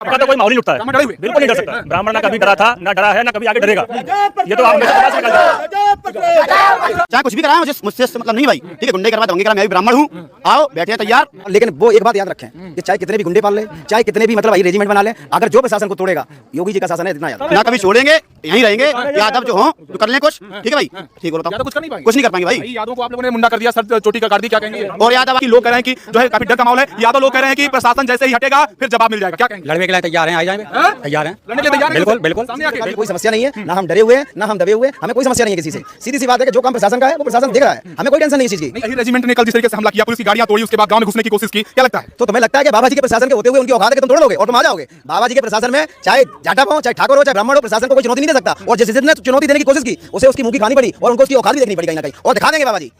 का तो कोई माहौल नहीं उठता है, बिल्कुल नहीं डर सकता। ब्राह्मण ना कभी डरा था, ना डरा है, ना कभी आगे डरेगा। ये तो आप चाहे कुछ भी कराएं, मुझसे मतलब नहीं भाई। ठीक है, गुंडे करवा दंगे करा, मैं भी ब्राह्मण हूँ, आओ बैठे तैयार। लेकिन वो एक बात याद रखें कि चाहे कितने भी गुंडे पाल ले, चाहे कितने भी मतलब रेजिमेंट बना ले, अगर जो प्रशासन को तोड़ेगा, योगी जी का शासन है इतना याद ना कभी छोड़ेंगे, यहीं रहेंगे। यादव जो हो तो कर लें कुछ, ठीक है भाई। ठीक बोलो, कुछ कर नहीं पाएंगे, कुछ नहीं कर पाएंगे भाई। यादव को आप लोगों ने मुंडा कर दिया, सर चोटी का काट दी, क्या कहेंगे? और यादव की लोग कह रहे हैं कि जो है काफी डर का माहौल है। यादव लोग कह रहे हैं कि प्रशासन जैसे ही हटेगा फिर जवाब मिल जाएगा, क्या कहेंगे? लड़ने के लिए तैयार हैं, आ जाएंगे, तैयार हैं, लड़ने के लिए तैयार हैं, बिल्कुल बिल्कुल, कोई समस्या नहीं है। ना हम डरे हुए हैं, ना हम दबे हुए हैं, हमें कोई समस्या नहीं है किसी से। सीधी सी बात है कि जो काम प्रशासन का है वो प्रशासन देख रहा है, हमें कोई टेंशन नहीं है इस चीज की। रेजिमेंट ने कल जिस तरीके से हमला किया, पुलिस की गाड़ियां तोड़ी, उसके बाद गांव में घुसने की कोशिश की, क्या लगता है? तो तुम्हें लगता है कि बाबा जी के प्रशासन के होते हुए उनकी औकात है कि तुम तोड़ लोगे और तुम आ जाओगे? बाबा जी के प्रशासन में चाहे जाटा हो, चाहे ठाकुर हो, चाहे ब्राह्मण हो, प्रशासन को कोई चुनौती नहीं दे सकता। और जिसने चुनौती देने की कोशिश की उसे उसकी मुंह की खानी पड़ी और उनको उसकी औकात भी देखनी पड़ी कहीं ना कहीं, और दिखा देंगे बाबा जी।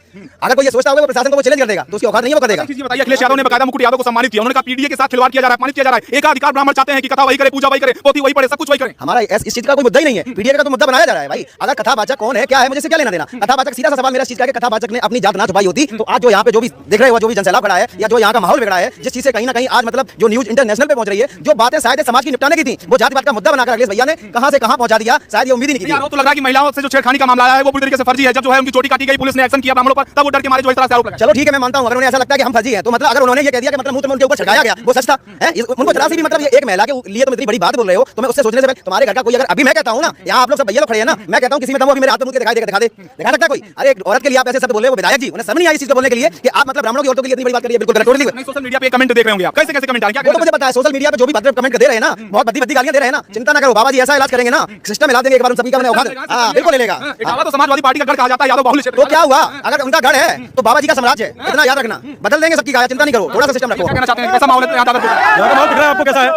अगर कोई ये सोचता होगा प्रशासन को वो चैलेंज कर देगा तो उसकी औकात नहीं, वो कर देगा। बताइए, अखिलेश यादव ने बकायदा मुकुट यादव को सम्मानित किया, उन्होंने कहा पीडीए के साथ खिलवाड़ किया जा रहा है, अपमानित किया जा रहा है। एक अधिकार ब्राह्मण चाहते हैं कि कथा वही करे, पूजा वही करे, पोथी वही पढ़े, सब कुछ वही करे। हमारा इस चीज का कोई मुद्दा ही नहीं है, पीडीए का तो मुद्दा बनाया जा रहा है भाई। अगर कथावाचक कौन है, क्या है, मुझे क्या लेना देना? कथावाचक, सीधा सा सवाल मेरा इस चीज का है कि कथावाचक ने अपनी जात ना छुपाई होती तो आज जो यहाँ पे जो भी देख रहे हो, जो भी जनसैलाब खड़ा है या जो यहाँ का माहौल बिगड़ा है, जिस चीज से कहीं ना कहीं आज मतलब जो न्यूज इंटरनेशनल पे पहुंच रही है, जो बातें शायद समाज की निपटाने की थी, वो जातिवाद का मुद्दा बनाकर अखिलेश भैया ने कहां से कहां पहुंचा दिया, शायद ये उम्मीद ही नहीं की। तो लग रहा है कि महिलाओं से जो छेड़खानी का मामला आया है वो पूरी तरीके से फर्जी है। जब जो है उनकी चोटी काटी गई, पुलिस ने एक्शन किया ब्राह्मणों पर, तब वो डर के मारे जो इस तरह से आरोप लगा। चलो ठीक है, मैं मानता हूं, अगर उन्हें ऐसा लगता है कि हम फर्जी हैं तो मतलब अगर उन्होंने ये कह दिया कि मतलब मुंह उनके ऊपर छिड़काया गया, वो सच था है? उनको जरा सी भी मतलब ये एक महिला के लिए तुम इतनी बड़ी बात बोल रहे हो, तो मैं उससे सोचने से पहले तुम्हारे घर का कोई अगर अभी मैं कहता हूं ना, यहाँ आप लोग सब भैया लोग खड़े हैं ना, मैं कहता हूं किसी में दम अभी मेरे हाथ में दिखा सकता है कोई? अरे एक औरत के लिए आप ऐसे शब्द बोल रहे हो, विधायक जी उन्हें समझ नहीं आई इस चीज को बोलने के लिए कि आप मतलब ब्राह्मणों की औरतों के लिए इतनी बड़ी बात करिए, बिल्कुल गलत। टोटली सोशल मीडिया पे कमेंट देख रहे होंगे आप, कैसे कैसे कमेंट आ रहे हैं? वो तो मुझे पता है, सोशल मीडिया पे जो भी भद्दे कमेंट दे रहे हैं ना, बहुत भद्दी गालियां दे रहे हैं ना, चिंता ना करो, बाबा जी ऐसा इलाज करेंगे ना, सिस्टम मिला देंगे एक बार, उन सभी का मैंने औकात बिल्कुल ले लेगा। तो समाजवादी पार्टी का गढ़ कहा जाता है यादव बाहुल्य क्षेत्र, तो क्या हुआ? अगर उनका गढ़ है तो बाबा जी का साम्राज्य है, इतना याद रखना। बदल देंगे सबकी गाया, चिंता नहीं करो, थोड़ा सा सिस्टम रखो। क्या कहना चाहते हैं? कैसा माहौल है यहाँ का माहौल दिख रहा है आपको कैसा है?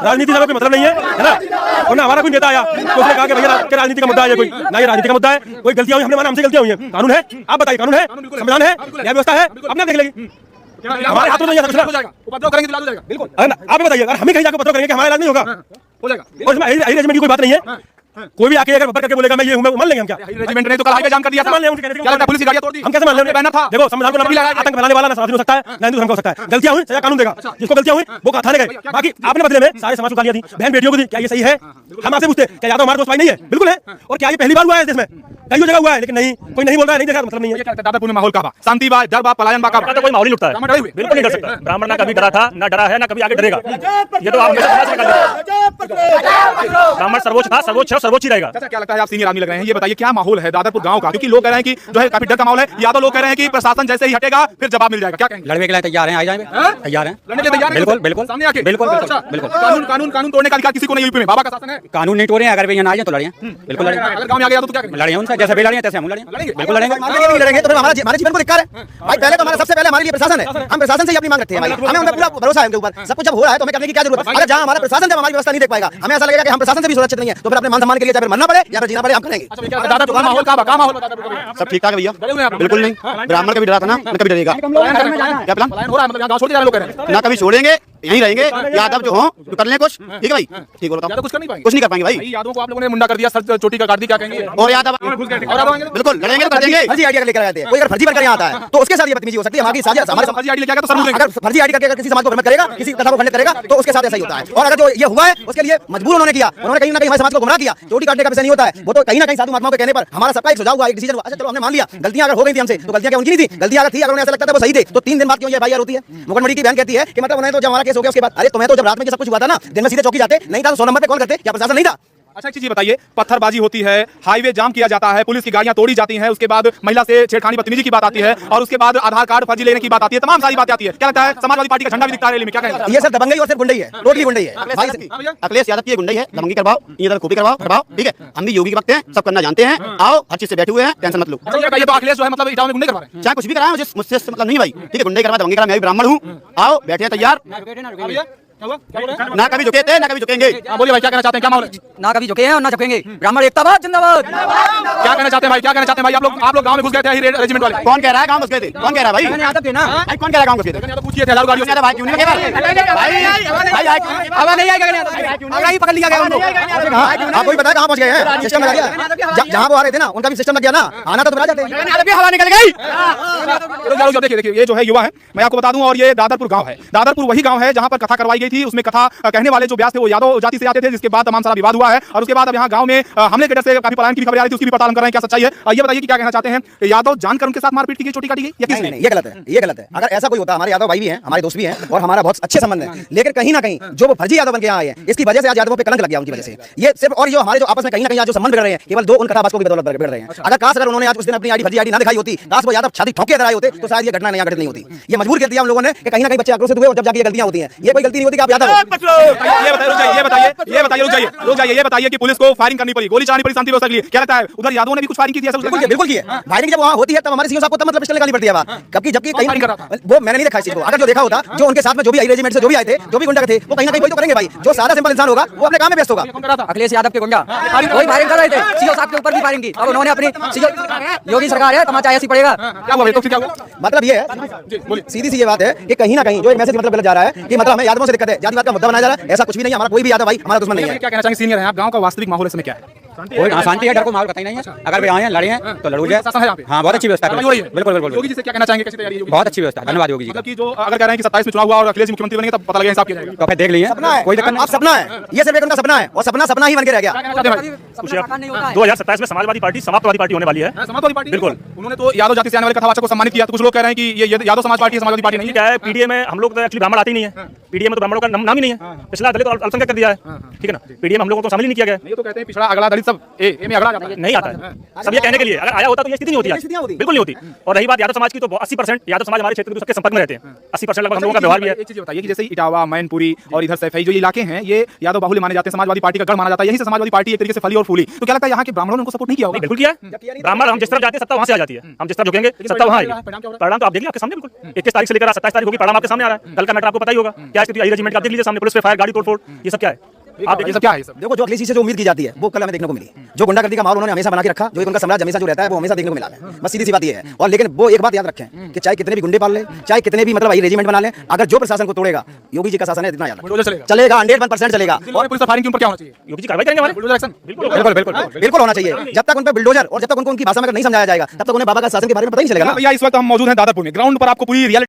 राजनीति से कोई मतलब नहीं है ना? और ना हमारा कोई नेता आया तो उसने कहा कि भैया राजनीति का मुद्दा है, कोई ना ये राजनीति का मुद्दा है, कोई गलतियां हुई, हमने माना हमसे गलतियां हुई है। कानून है, आप बताइए, कानून है, संविधान है, न्याय व्यवस्था है, अपने देख लेगी, हमारे हाथों में नहीं हो जाएगा, उपद्रव करेंगे तो लागू हो जाएगा। बिल्कुल। आप बताइए, अगर हम ही कहीं जाकर उपद्रव करेंगे हमारा इलाज नहीं होगा, हो जाएगा। और इसमें रेजिमेंट की कोई बात नहीं है। कोई भी आके अगर बबर करके बोलेगा मैं ये हूं, मान लेंगे हम? क्या रेजिमेंट ने तो कल हाईवे जाम कर दिया था, मान लें उनके कहने क्या लगता है? पुलिस की गाड़ियां तोड़ दी, हम कैसे मान लें? बैनर था, देखो संविधान को आतंक फैलाने वाला ना समाज हो सकता है, ना हिंदू धर्म हो सकता है। गलतियां हुई सजा कानून देगा, जिसको गलतियां हुई वो थाने गए। बाकी आपने बदले में सारे समाज को गालियां दी, बहन बेटियों को दी, क्या ये सही है? हम आपसे पूछते क्या यादव हमारे दोस्त भाई नहीं है? बिल्कुल है। और क्या ये पहली बार हुआ है इस देश में? कई जगह हुआ है, लेकिन नहीं, कोई नहीं बोल रहा है, नहीं देखा, मतलब नहीं है। दादापुर में माहौल का शांति बा, डर बा, पलायन बा, का तो कोई माहौल नहीं उठता है, बिल्कुल नहीं डर सकता। ब्राह्मण ना कभी डरा था, ना डरा है, ना कभी आगे डरेगा। ये तो आप ब्राह्मण सर्वोच्च था, सर्वोच्च है, सर्वोच्च ही रहेगा। क्या लगता है? आप सीनियर आदमी लग रहे हैं, ये बताइए क्या माहौल है दादापुर गांव का? क्योंकि लोग कह रहे हैं कि जो है काफी डर का माहौल है। यादव लोग कह रहे हैं कि प्रशासन जैसे ही हटेगा फिर जवाब मिल जाएगा, क्या कहेंगे? लड़ने के लिए तैयार हैं, आ जाएंगे, तैयार हैं, लड़ने के लिए तैयार हैं, बिल्कुल बिल्कुल, सामने आके, बिल्कुल बिल्कुल। कानून तोड़ने का अधिकार किसी को नहीं यूपी में, बाबा का शासन है, कानून नहीं तोड़े, अगर वे यहाँ आ जाए तो लड़े, बिल्कुल लड़ेंगे। अगर गांव में आ गया तो क्या करेंगे? लड़े उनसे, जैसे वे लड़े तैसे हम लड़ेंगे, बिल्कुल लड़ेंगे। नहीं लड़ेंगे तो हमारे जीवन को धिक्कार है भाई। पहले तो हमारा सबसे पहले हमारे लिए प्रशासन है, हम प्रशासन से ही अपनी मांग रखते हैं भाई, हमें उनका पूरा भरोसा है उनके ऊपर। सब कुछ जब हो रहा है तो हमें करने की क्या जरूरत है? अगर जहां हमारा प्रशासन जब हमारी व्यवस्था नहीं देख पाएगा, हमें ऐसा लगेगा कि हम प्रशासन से भी सुरक्षित नहीं है, तो फिर अपने मान सम्मान के लिए चाहे मरना पड़े या फिर जीना पड़े, हम करेंगे। दादापुर का माहौल का माहौल सब ठीक ठाक है भैया, बिल्कुल नहीं। ब्राह्मण कभी डरा था ना, कभी डरेगा। क्या प्लान हो रहा है? मतलब गांव छोड़ के लोग कह रहे हैं ना कभी छोड़ेंगे, यहीं रहेंगे। यादव जो हो तो कर लें कुछ, ठीक है भाई। ठीक बोलो, कुछ कर नहीं पाएंगे, कुछ नहीं कर पाएंगे भाई। यादव को आप लोगों ने मुंडा कर दिया, सर चोटी का काट दी, क्या कहेंगे? और यादव बिल्कुल लड़ेंगे तो कर देंगे। फर्जी आइडिया लेकर आते हैं, कोई अगर फर्जी बनकर यहाँ आता है तो उसके साथ ये बदतमीजी हो सकती है। हमारी साझा हमारे फर्जी आईडी लेके आएगा तो सर अगर फर्जी आईडी करके अगर किसी समाज को भ्रमित करेगा, किसी कथा को खंडित करेगा तो उसके साथ ऐसा ही होता है। और अगर जो ये हुआ है उसके लिए मजबूर उन्होंने किया, उन्होंने कहीं ना कहीं हमारे समाज को गुमराह किया। चोटी काटने का विषय नहीं होता है, वो तो कहीं ना कहीं साधु महात्माओं के कहने पर हमारा सबका एक सुझाव हुआ, एक डिसीजन हुआ। अच्छा चलो हमने मान लिया गलतियां अगर हो गई थी हमसे, तो गलतियां क्या उनकी नहीं थी? गलतियां अगर थी, अगर उन्हें ऐसा लगता था वो सही थे, तो 3 दिन बाद क्यों ये एफआईआर होती है? मुकदमड़ी की बहन कहती है कि मतलब उन्हें तो जब हमारा केस हो गया उसके बाद, अरे तुम्हें तो जब रात में सब कुछ हुआ था ना, दिन में सीधे चौकी जाते, नहीं था तो 100 नंबर पे कॉल करते, क्या प्रशासन नहीं था? अच्छा एक चीज बताइए, पत्थरबाजी होती है, हाईवे जाम किया जाता है, पुलिस की गाड़ियां तोड़ी जाती हैं, उसके बाद महिला से छेड़खानी बदतमीजी की बात आती है, और उसके बाद आधार कार्ड फर्जी लेने की बात आती है, तमाम सारी बातें आती है। क्या लगता है समाजवादी पार्टी का झंडा भी दिखता है रैली में, क्या कहेंगे? ये सब दबंगई और सिर्फ गुंडई है, टोटली गुंडई है। अखिलेश यादव की गुंडई है, दबंगी करवाओ, इधर कॉपी करवाओ, ठीक है। हम भी योगी के वक्त हैं, सब करना जानते हैं। आओ, हर चीज से बैठे हुए हैं, टेंशन मत लो। ये तो अखिलेश जो है मतलब इटावा में गुंडे करवा रहे हैं, चाहे कुछ भी कराएं, मुझसे मतलब नहीं भाई। ठीक है, गुंडे करवा दबंगी करा, मैं भी ब्राह्मण हूँ। आओ बैठे तैयार, ना कभी झुके थे ना कभी झुकेंगे। बोलिए भाई क्या कहना चाहते हैं, क्या मामला? ना कभी झुके हैं और ना झुकेंगे। ब्राह्मण एकतावाद जिंदाबाद। क्या कहना चाहते हैं भाई, क्या कहना चाहते हैं भाई? आप लोग गांव में घुस गए थे रेजिमेंट वाले। कौन कह रहा है गांव घुस गए थे? कौन कह रहा है भाई? मैंने आदत थे ना भाई, कौन कह रहा है गांव घुस गए थे? पूछिए थे हजारों गाड़ियों से। भाई क्यों नहीं हवा नहीं आएगा, ही पकड़ लिया गया उनको। आपको भी पता है कहां पहुंच गए हैं? सिस्टम लगा दिया, जहां वो आ रहे थे ना उनका भी सिस्टम लग गया ना, आना तो बता जाते हैं। हवा निकल गई। देखिए ये जो है युवा है, मैं आपको बता दूं, और ये दादरपुर गांव है। दादरपुर वही गांव है जहां पर कथा करवाई की गई थी, उसमें कथा कहने वाले जो व्यास थे वो यादव जाति से आते थे, जिसके बाद तमाम सारा विवाद हुआ है। और उसके बाद अब यहाँ गांव में हमले के डर से काफी पलायन की खबर आ रही थी, उसकी भी पड़ताल कर रहे हैं, क्या सच्चाई है। ये बताइए कि क्या कहना चाहते हैं, यादव जानकर उनके साथ मारपीट की गई, चोटी काटी गई या किस लिए? ये गलत है, ये गलत है। अगर ऐसा कोई होता, हमारे यादव भाई भी हैं, हमारे दोस्त भी हैं और हमारा बहुत अच्छे संबंध हैं, लेकिन कहीं ना कहीं जो वो फर्जी यादव बन के यहाँ आए हैं, इसकी वजह से आज यादवों पे कलंक लग गया उनकी वजह से। ये सिर्फ और जो हमारे जो आपस में कहीं ना कहीं आज जो संबंध बिगड़ रहे हैं, केवल दो उन कथावाचकों की बदौलत बिगड़ रहे हैं। अगर काश अगर उन्होंने आज उस दिन अपनी फर्जी आईडी ना दिखाई होती, काश वो यादव छाती ठोक के इधर आए होते, तो शायद ये घटना नहीं घटित नहीं होती। ये मजबूर कर दिया हम लोगों ने कि कहीं ना कहीं बच्चे आक्रोशित हुए और जब जाके ये गलतियां होती हैं। ये कोई गलती नहीं होती कि आप यादव हो। ये बताइए कि पुलिस को फायरिंग करनी पड़ी, गोली चलानी पड़ी शांति व्यवस्था के लिए, क्या लगता है उधर यादवों ने भी कुछ फायरिंग की थी? बिल्कुल की है। फायरिंग जब वहां होती है तब हमारे सीओ साहब को तब मतलब पिस्टल निकालनी पड़ती है वहां, जबकि कहीं वो मैंने नहीं देखा इस चीज को। अगर जो देखा होता, जो उनके साथ में जो भी आई रेजिमेंट से जो भी आए थे, जो भी गुंडा थे, वो कहीं ना कहीं वही तो करेंगे भाई। जो सादा सिंपल इंसान होगा वो अपने काम में व्यस्त होगा। अखिलेश यादव के गुंडा वही फायरिंग कर रहे थे, सीओ साहब के ऊपर भी फायरिंग की। अब उन्होंने अपनी योगी सरकार है, तमाचा ऐसी पड़ेगा। क्या हुआ? क्या हुआ? मतलब ये है, सीधी सी ये बात है कि कहीं ना कहीं जो एक मैसेज मतलब गलत जा रहा है कि मतलब हमें यादवों से दिक्कत है, जातिवाद का मुद्दा बनाया जा रहा है। ऐसा कुछ भी नहीं है, हमारा कोई भी यादव भाई हमारा दुश्मन नहीं है। क्या कहना चाहेंगे सीनियर हैं आप, गांव का वास्तविक माहौल इस समय क्या है? कोई शांति है, डर को माहौल कतई नहीं है। अगर वे आए हैं लड़े हैं तो लड़ू जाए। हाँ, बहुत अच्छी व्यवस्था है, बिल्कुल बिल्कुल। योगी जी से क्या कहना चाहेंगे, कैसी तैयारी है? बहुत अच्छी व्यवस्था, धन्यवाद योगी जी। मतलब कि जो अगर कह रहे हैं कि 27 में चुनाव हुआ और अखिलेश मुख्यमंत्री बनेंगे तब पता लगेगा, हिसाब किया जाएगा। तो फिर देख लीजिए, कोई दिक्कत आप सपना है, ये सिर्फ एक उनका सपना है और सपना ही बन के रह गया। 2027 में समाजवादी पार्टी समाजवादी पार्टी होने वाली है। समाजवादी पार्टी बिल्कुल। उन्होंने तो यादव जाति से आने वाले कथावाचक को सम्मानित किया, तो कुछ लोग कह रहे हैं कि ये यादव समाज पार्टी है, समाजवादी पार्टी नहीं है। क्या है, पीडीए में हम लोग तो एक्चुअली ब्राह्मण आते ही नहीं है। पीडीए में तो ब्राह्मणों का नाम ही नहीं है, पिछला दलित और अल्पसंख्यक कर दिया है, ठीक है ना। पीडीए में हम लोगों को शामिल ही नहीं किया गया। ये तो कहते हैं पिछड़ा अगला दलित सब ए में अगला जाता है, नहीं आता है। सब ये कहने के लिए, अगर आया होता तो ये स्थिति नहीं होती आज, बिल्कुल नहीं होती। और रही बात यादव समाज की, तो 80% यादव समाज हमारे क्षेत्र के सबके संपर्क में रहते हैं। 80% लगभग हम लोगों का व्यवहार भी है। एक चीज बताइए कि जैसे इटावा, मैनपुरी और इधर सैफई जो इलाके हैं, ये यादव बाहुल्य माने जाते हैं, समाजवादी पार्टी का गढ़ माना जाता है। यहीं से समाजवादी पार्टी एक तरीके से फली और फूली। तो क्या लगता है यहाँ के ब्राह्मणों ने उनको सपोर्ट नहीं किया होगा? बिल्कुल किया है। ब्राह्मण हम जिस तरफ जाते हैं सत्ता वहां से आ जाती है, हम जिस तरफ झुकेंगे सत्ता वहां आएगी। परिणाम तो आप देखिए आपके सामने, बिल्कुल 21 तारीख से लेकर 27 तारीख होगी, परिणाम आपके सामने आ रहा है। कल का मैटर आपको पता ही होगा, क्या स्थिति आई रेजिमेंट का, देख लीजिए सामने पुलिस पे फायर, गाड़ी तोड़फोड़, ये सब क्या है आप देखिए। सब क्या है? सब देखो, जो अखिलेश जी से जो उम्मीद की जाती है वो कल हमें देखने को मिली। जो गुंडागर्दी का माहौल उन्होंने हमेशा बना के रखा, जो एक उनका साम्राज्य हमेशा जो रहता है वो हमेशा देखने को मिला है। बस सीधी सी बात ये है। और लेकिन वो एक बात याद रखें कि चाहे कितने भी गुंडे पाल ले, चाहे कितने भी मतलब आई रेजिमेंट बना ले, अगर जो प्रशासन को तोड़ेगा, योगी जी का शासन है, इतना याद चलेगा, 100% चलेगा। और पुलिस फायरिंग के ऊपर क्या होना चाहिए? योगी जी कार्रवाई करेंगे हमारे, बिल्कुल होना चाहिए। जब तक उन पर बुलडोजर और जब तक उनको उनकी भाषा में नहीं समझाया जाएगा, तब तक उन्हें बाबा का शासन के बारे में पता ही नहीं चलेगा। भैया इस वक्त हम मौजूद हैं दादरपुर में, ग्राउंड पर आपको पूरी रियलिटी